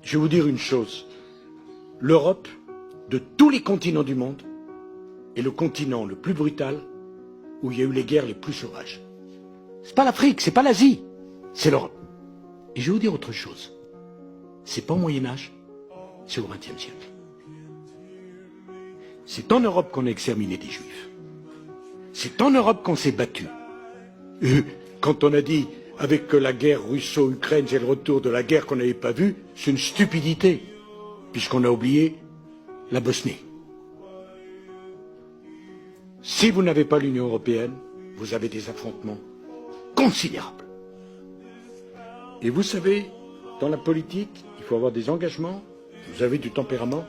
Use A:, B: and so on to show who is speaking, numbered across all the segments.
A: Je vais vous dire une chose. L'Europe, de tous les continents du monde, est le continent le plus brutal où il y a eu les guerres les plus sauvages. C'est pas l'Afrique, c'est pas l'Asie, c'est l'Europe. Et je vais vous dire autre chose. C'est pas au Moyen-Âge, c'est au XXe siècle. C'est en Europe qu'on a exterminé des Juifs. C'est en Europe qu'on s'est battu. Quand on a dit, avec la guerre russo-ukraine, c'est le retour de la guerre qu'on n'avait pas vue, c'est une stupidité, puisqu'on a oublié la Bosnie. Si vous n'avez pas l'Union européenne, vous avez des affrontements considérables. Et vous savez, dans la politique, il faut avoir des engagements, vous avez du tempérament,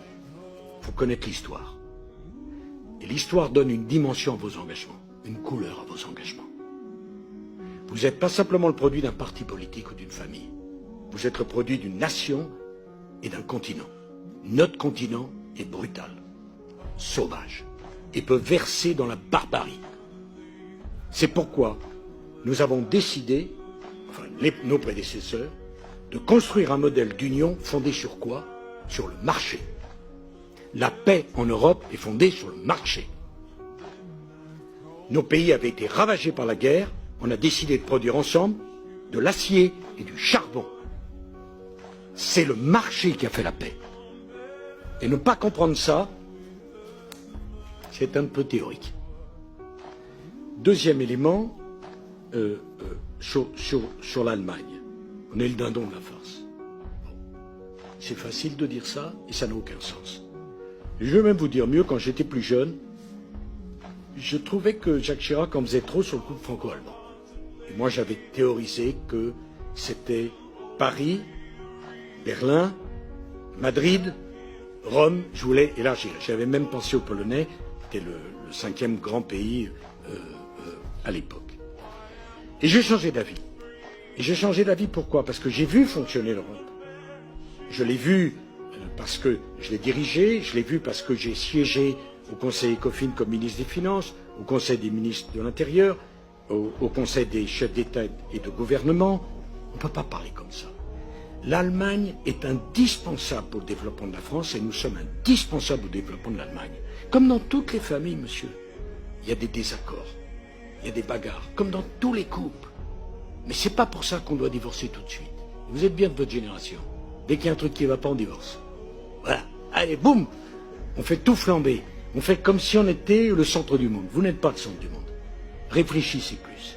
A: il faut connaître l'histoire. Et l'histoire donne une dimension à vos engagements, une couleur à vos engagements. Vous n'êtes pas simplement le produit d'un parti politique ou d'une famille. Vous êtes le produit d'une nation et d'un continent. Notre continent est brutal, sauvage, et peut verser dans la barbarie. C'est pourquoi nous avons décidé, enfin nos prédécesseurs, de construire un modèle d'union fondé sur quoi? Sur le marché. La paix en Europe est fondée sur le marché. Nos pays avaient été ravagés par la guerre, on a décidé de produire ensemble de l'acier et du charbon. C'est le marché qui a fait la paix. Et ne pas comprendre ça, c'est un peu théorique. Deuxième élément, sur l'Allemagne. On est le dindon de la farce. Bon. C'est facile de dire ça et ça n'a aucun sens. Je vais même vous dire mieux, quand j'étais plus jeune, je trouvais que Jacques Chirac en faisait trop sur le couple franco-allemand. Et moi j'avais théorisé que c'était Paris, Berlin, Madrid, Rome, je voulais élargir. J'avais même pensé aux Polonais, qui était le 5e grand pays à l'époque. Et j'ai changé d'avis. Et j'ai changé d'avis pourquoi? Parce que j'ai vu fonctionner l'Europe. Je l'ai vu parce que je l'ai dirigé, je l'ai vu parce que j'ai siégé au Conseil ECOFIN comme ministre des Finances, au Conseil des ministres de l'Intérieur, au Conseil des chefs d'État et de gouvernement. On ne peut pas parler comme ça. L'Allemagne est indispensable pour le développement de la France et nous sommes indispensables au développement de l'Allemagne. Comme dans toutes les familles, monsieur, il y a des désaccords, il y a des bagarres, comme dans tous les couples. Mais c'est pas pour ça qu'on doit divorcer tout de suite. Vous êtes bien de votre génération. Dès qu'il y a un truc qui ne va pas, on divorce. Voilà. Allez, boum! On fait tout flamber. On fait comme si on était le centre du monde. Vous n'êtes pas le centre du monde. Réfléchissez plus.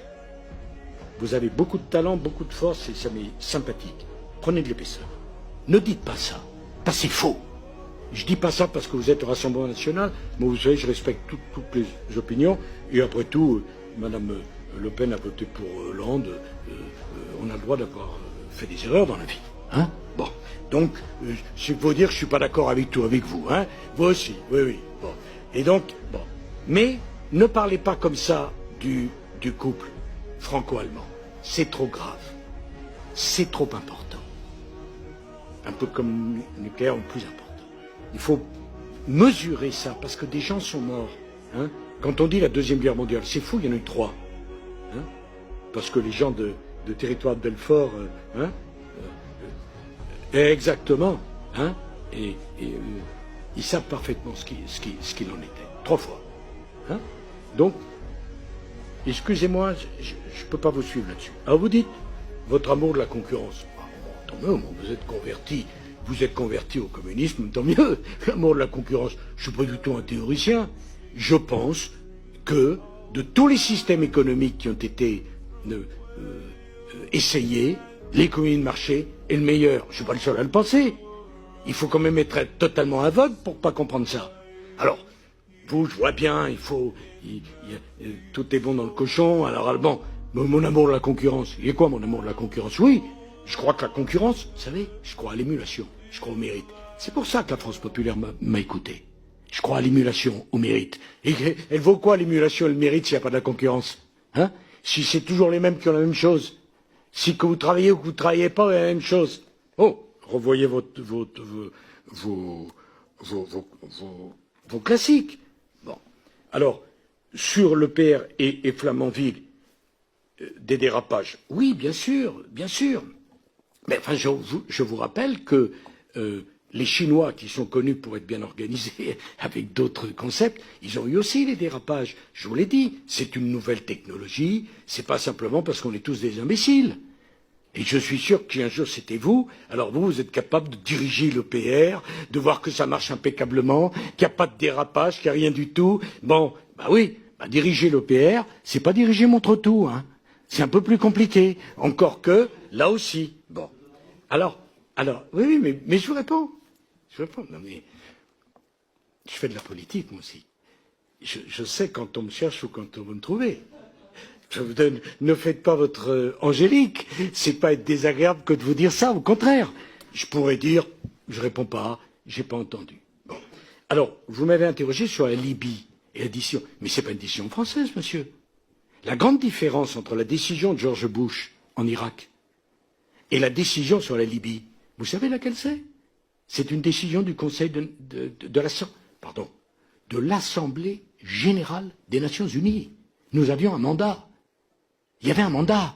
A: Vous avez beaucoup de talent, beaucoup de force et ça m'est sympathique. Prenez de l'épaisseur. Ne dites pas ça. Parce que c'est faux. Je dis pas ça parce que vous êtes au Rassemblement National. Moi, vous savez, je respecte toutes les opinions. Et après tout, Madame Le Pen a voté pour Hollande. On a le droit d'avoir fait des erreurs dans la vie. Hein? Bon. Donc, je peux vous dire que je suis pas d'accord avec tout avec vous. Hein? Vous aussi. Oui, oui. Bon. Et donc, bon. Mais ne parlez pas comme ça du couple franco-allemand. C'est trop grave. C'est trop important. Un peu comme le nucléaire, ou plus important. Il faut mesurer ça, parce que des gens sont morts. Hein? Quand on dit la Deuxième Guerre mondiale, c'est fou, il y en a eu 3. Hein? Parce que les gens de territoire de Belfort, exactement, hein? et ils savent parfaitement ce qu'il en était. 3 fois. Hein? Donc, excusez-moi, je ne peux pas vous suivre là-dessus. Alors vous dites, votre amour de la concurrence. Tant mieux, vous êtes converti au communisme, tant mieux. L'amour de la concurrence, je ne suis pas du tout un théoricien. Je pense que de tous les systèmes économiques qui ont été essayés, l'économie de marché est le meilleur. Je ne suis pas le seul à le penser. Il faut quand même être totalement aveugle pour ne pas comprendre ça. Alors, vous, je vois bien, tout est bon dans le cochon, alors bon, mon amour de la concurrence, il est quoi mon amour de la concurrence? Oui, je crois que la concurrence, vous savez, je crois à l'émulation, je crois au mérite. C'est pour ça que la France populaire m'a écouté. Je crois à l'émulation, au mérite. Et elle vaut quoi l'émulation et le mérite s'il n'y a pas de la concurrence? Hein? Si c'est toujours les mêmes qui ont la même chose, si que vous travaillez ou que vous ne travaillez pas, la même chose. Oh, revoyez vos classiques. Bon. Alors, sur l'EPR et Flamanville, des dérapages. Oui, bien sûr, bien sûr. Mais enfin, je vous rappelle que les Chinois, qui sont connus pour être bien organisés avec d'autres concepts, ils ont eu aussi les dérapages. Je vous l'ai dit, c'est une nouvelle technologie, c'est pas simplement parce qu'on est tous des imbéciles. Et je suis sûr que si un jour c'était vous, alors vous êtes capable de diriger l'EPR, de voir que ça marche impeccablement, qu'il n'y a pas de dérapage, qu'il n'y a rien du tout. Bon, bah oui, bah diriger l'EPR, c'est pas diriger Montretout, hein. C'est un peu plus compliqué. Encore que, là aussi. Bon. Alors, oui, mais je vous réponds. Je réponds. Non, mais je fais de la politique, moi aussi. Je sais quand on me cherche ou quand on veut me trouver. Je vous donne, ne faites pas votre Angélique. C'est pas être désagréable que de vous dire ça. Au contraire, je pourrais dire, je réponds pas, j'ai pas entendu. Bon. Alors, vous m'avez interrogé sur la Libye et la décision. Mais c'est pas une décision française, monsieur. La grande différence entre la décision de George Bush en Irak et la décision sur la Libye, vous savez laquelle c'est? C'est une décision du Conseil de l'Assemblée générale des Nations unies. Nous avions un mandat. Il y avait un mandat.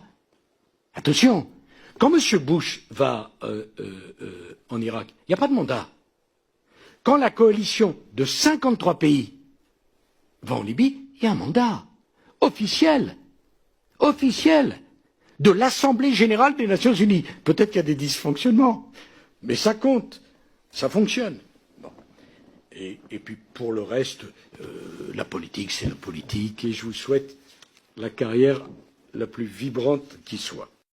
A: Attention, quand M. Bush va en Irak, il n'y a pas de mandat. Quand la coalition de 53 pays va en Libye, il y a un mandat officiel de l'Assemblée générale des Nations unies. Peut-être qu'il y a des dysfonctionnements, mais ça compte, ça fonctionne. Bon. Et puis pour le reste, la politique, c'est la politique, et je vous souhaite la carrière la plus vibrante qui soit.